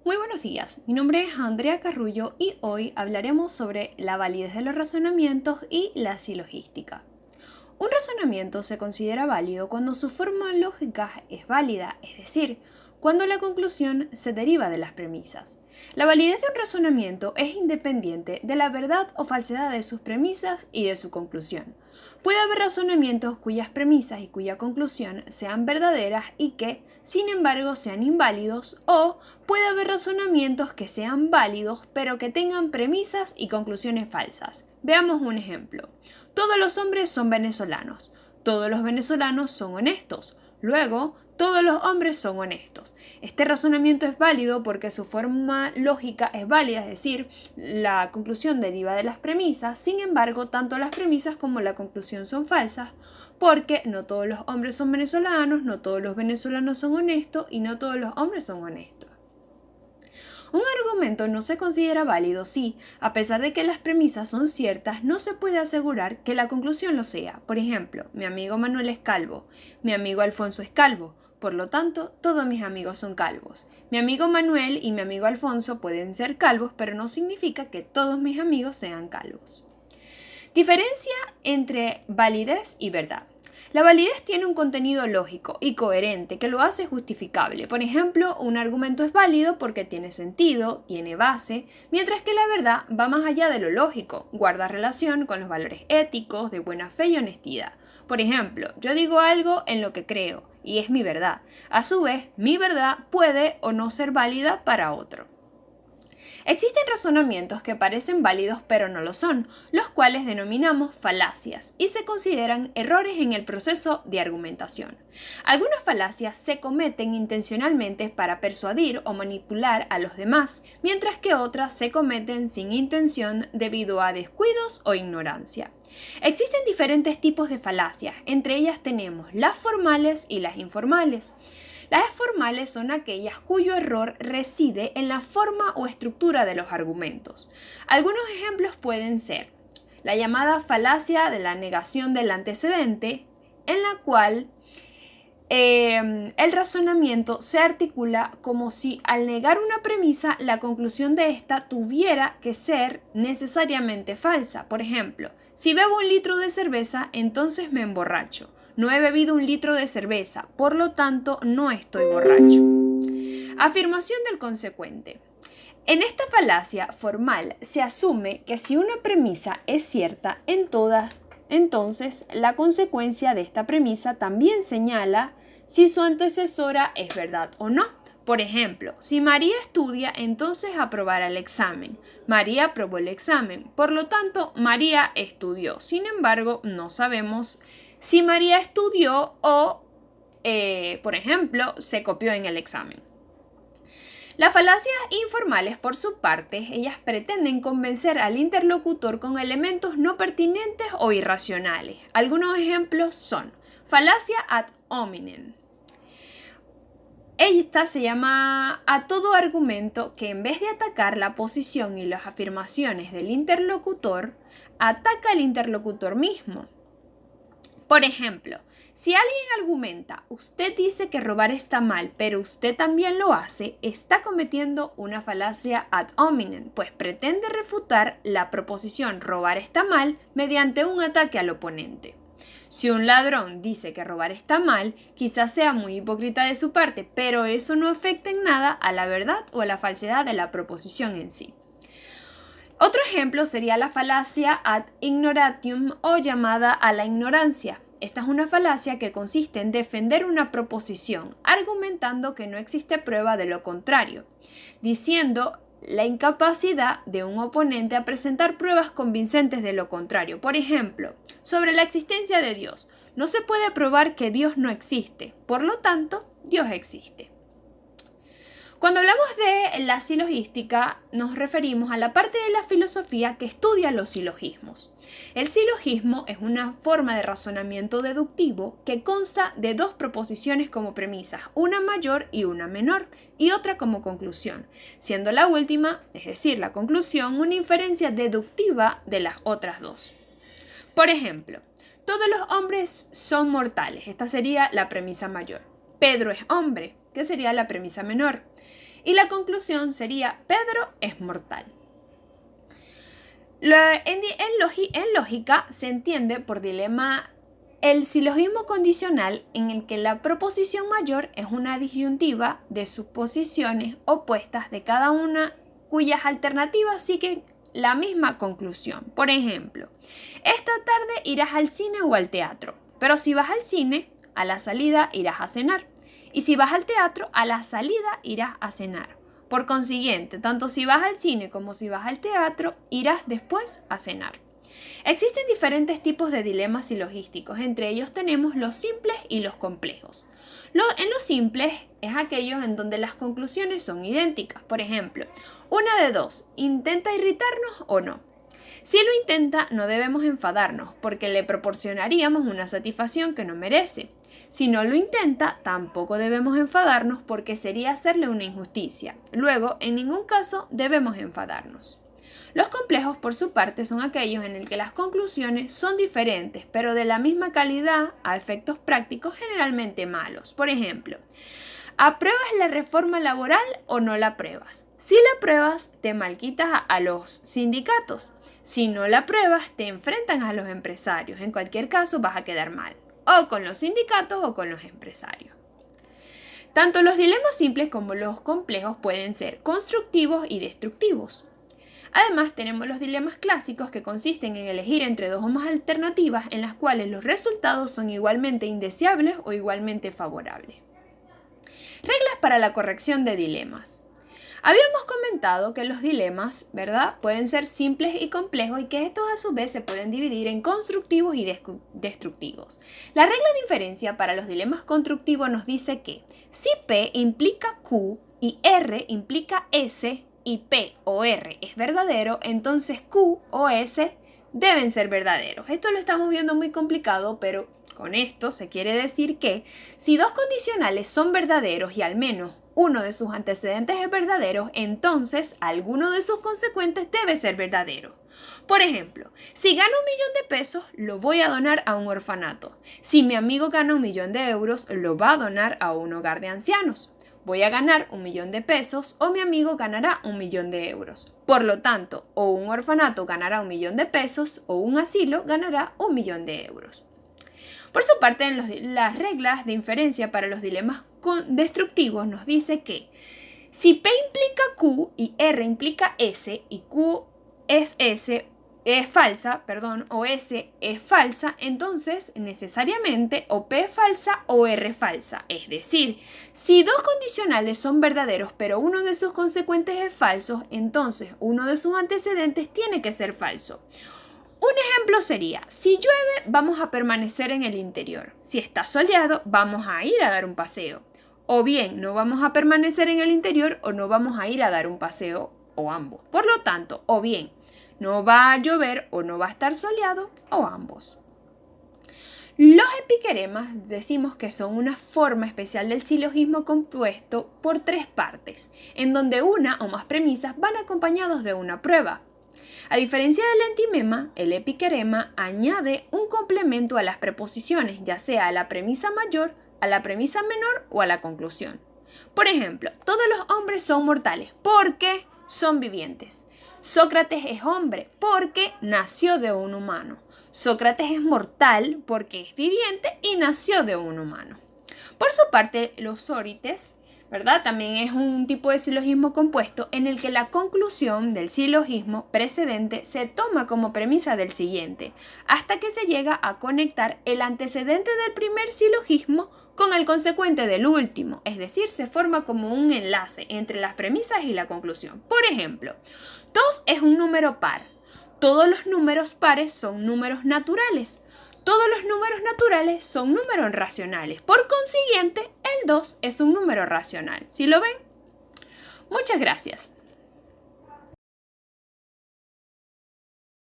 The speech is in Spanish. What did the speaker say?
Muy buenos días, mi nombre es Andrea Carrullo y hoy hablaremos sobre la validez de los razonamientos y la silogística. Un razonamiento se considera válido cuando su forma lógica es válida, es decir, cuando la conclusión se deriva de las premisas. La validez de un razonamiento es independiente de la verdad o falsedad de sus premisas y de su conclusión. Puede haber razonamientos cuyas premisas y cuya conclusión sean verdaderas y que, sin embargo, sean inválidos, o puede haber razonamientos que sean válidos pero que tengan premisas y conclusiones falsas. Veamos un ejemplo. Todos los hombres son venezolanos. Todos los venezolanos son honestos. Luego, todos los hombres son honestos. Este razonamiento es válido porque su forma lógica es válida, es decir, la conclusión deriva de las premisas. Sin embargo, tanto las premisas como la conclusión son falsas porque no todos los hombres son venezolanos, no todos los venezolanos son honestos y no todos los hombres son honestos. Un argumento no se considera válido si, a pesar de que las premisas son ciertas, no se puede asegurar que la conclusión lo sea. Por ejemplo, mi amigo Manuel es calvo, mi amigo Alfonso es calvo, por lo tanto, todos mis amigos son calvos. Mi amigo Manuel y mi amigo Alfonso pueden ser calvos, pero no significa que todos mis amigos sean calvos. Diferencia entre validez y verdad. La validez tiene un contenido lógico y coherente que lo hace justificable. Por ejemplo, un argumento es válido porque tiene sentido, tiene base, mientras que la verdad va más allá de lo lógico, guarda relación con los valores éticos, de buena fe y honestidad. Por ejemplo, yo digo algo en lo que creo y es mi verdad. A su vez, mi verdad puede o no ser válida para otro. Existen razonamientos que parecen válidos pero no lo son, los cuales denominamos falacias y se consideran errores en el proceso de argumentación. Algunas falacias se cometen intencionalmente para persuadir o manipular a los demás, mientras que otras se cometen sin intención debido a descuidos o ignorancia. Existen diferentes tipos de falacias, entre ellas tenemos las formales y las informales. Las formales son aquellas cuyo error reside en la forma o estructura de los argumentos. Algunos ejemplos pueden ser la llamada falacia de la negación del antecedente, en la cual el razonamiento se articula como si al negar una premisa, la conclusión de esta tuviera que ser necesariamente falsa. Por ejemplo, si bebo 1 litro de cerveza, entonces me emborracho. No he bebido 1 litro de cerveza, por lo tanto no estoy borracho. Afirmación del consecuente. En esta falacia formal se asume que si una premisa es cierta en todas, entonces la consecuencia de esta premisa también señala si su antecesora es verdad o no. Por ejemplo, si María estudia, entonces aprobará el examen. María aprobó el examen, por lo tanto, María estudió. Sin embargo, no sabemos si María estudió o, por ejemplo, se copió en el examen. Las falacias informales, por su parte, ellas pretenden convencer al interlocutor con elementos no pertinentes o irracionales. Algunos ejemplos son falacia ad hominem. Esta se llama a todo argumento que en vez de atacar la posición y las afirmaciones del interlocutor, ataca al interlocutor mismo. Por ejemplo, si alguien argumenta, usted dice que robar está mal, pero usted también lo hace, está cometiendo una falacia ad hominem, pues pretende refutar la proposición robar está mal mediante un ataque al oponente. Si un ladrón dice que robar está mal, quizás sea muy hipócrita de su parte, pero eso no afecta en nada a la verdad o a la falsedad de la proposición en sí. Otro ejemplo sería la falacia ad ignorantium o llamada a la ignorancia. Esta es una falacia que consiste en defender una proposición, argumentando que no existe prueba de lo contrario, diciendo la incapacidad de un oponente a presentar pruebas convincentes de lo contrario. Por ejemplo, sobre la existencia de Dios. No se puede probar que Dios no existe, por lo tanto, Dios existe. Cuando hablamos de la silogística, nos referimos a la parte de la filosofía que estudia los silogismos. El silogismo es una forma de razonamiento deductivo que consta de dos proposiciones como premisas, una mayor y una menor, y otra como conclusión, siendo la última, es decir, la conclusión, una inferencia deductiva de las otras dos. Por ejemplo, todos los hombres son mortales. Esta sería la premisa mayor. Pedro es hombre, que sería la premisa menor. Y la conclusión sería: Pedro es mortal. En lógica se entiende por dilema el silogismo condicional en el que la proposición mayor es una disyuntiva de suposiciones opuestas de cada una cuyas alternativas siguen la misma conclusión. Por ejemplo, esta tarde irás al cine o al teatro, pero si vas al cine, a la salida irás a cenar, y si vas al teatro, a la salida irás a cenar. Por consiguiente, tanto si vas al cine como si vas al teatro, irás después a cenar. Existen diferentes tipos de dilemas silogísticos, entre ellos tenemos los simples y los complejos. En los simples es aquellos en donde las conclusiones son idénticas. Por ejemplo, una de dos: ¿intenta irritarnos o no? Si lo intenta, no debemos enfadarnos, porque le proporcionaríamos una satisfacción que no merece. Si no lo intenta, tampoco debemos enfadarnos, porque sería hacerle una injusticia. Luego, en ningún caso debemos enfadarnos. Los complejos, por su parte, son aquellos en el que las conclusiones son diferentes, pero de la misma calidad a efectos prácticos generalmente malos. Por ejemplo, ¿apruebas la reforma laboral o no la apruebas? Si la apruebas, te malquitas a los sindicatos. Si no la apruebas, te enfrentan a los empresarios. En cualquier caso, vas a quedar mal, o con los sindicatos o con los empresarios. Tanto los dilemas simples como los complejos pueden ser constructivos y destructivos. Además, tenemos los dilemas clásicos, que consisten en elegir entre dos o más alternativas en las cuales los resultados son igualmente indeseables o igualmente favorables. Reglas para la corrección de dilemas. Habíamos comentado que los dilemas, ¿verdad?, pueden ser simples y complejos, y que estos a su vez se pueden dividir en constructivos y destructivos. La regla de inferencia para los dilemas constructivos nos dice que si P implica Q y R implica S, y P o R es verdadero, entonces Q o S deben ser verdaderos. Esto lo estamos viendo muy complicado, pero con esto se quiere decir que si dos condicionales son verdaderos y al menos uno de sus antecedentes es verdadero, entonces alguno de sus consecuentes debe ser verdadero. Por ejemplo, si gano 1.000.000 de pesos, lo voy a donar a un orfanato. Si mi amigo gana 1.000.000 de euros, lo va a donar a un hogar de ancianos. Voy a ganar 1.000.000 de pesos o mi amigo ganará 1.000.000 de euros. Por lo tanto, o un orfanato ganará 1.000.000 de pesos o un asilo ganará 1.000.000 de euros. Por su parte, en las reglas de inferencia para los dilemas destructivos nos dice que si P implica Q y R implica S y Q es S, es falsa, o S es falsa, entonces necesariamente o P es falsa o R es falsa. Es decir, si dos condicionales son verdaderos pero uno de sus consecuentes es falso, entonces uno de sus antecedentes tiene que ser falso. Un ejemplo sería: si llueve, vamos a permanecer en el interior. Si está soleado, vamos a ir a dar un paseo. O bien, no vamos a permanecer en el interior o no vamos a ir a dar un paseo, o ambos. Por lo tanto, o bien no va a llover o no va a estar soleado, o ambos. Los epiqueremas decimos que son una forma especial del silogismo compuesto por tres partes, en donde una o más premisas van acompañados de una prueba. A diferencia del entimema, el epiquerema añade un complemento a las preposiciones, ya sea a la premisa mayor, a la premisa menor o a la conclusión. Por ejemplo, todos los hombres son mortales porque son vivientes. Sócrates es hombre porque nació de un humano. Sócrates es mortal porque es viviente y nació de un humano. Por su parte, los órites, ¿verdad?, también es un tipo de silogismo compuesto en el que la conclusión del silogismo precedente se toma como premisa del siguiente, hasta que se llega a conectar el antecedente del primer silogismo con el consecuente del último, es decir, se forma como un enlace entre las premisas y la conclusión. Por ejemplo, 2 es un número par. Todos los números pares son números naturales. Todos los números naturales son números racionales. Por consiguiente, el 2 es un número racional. ¿Sí lo ven? Muchas gracias.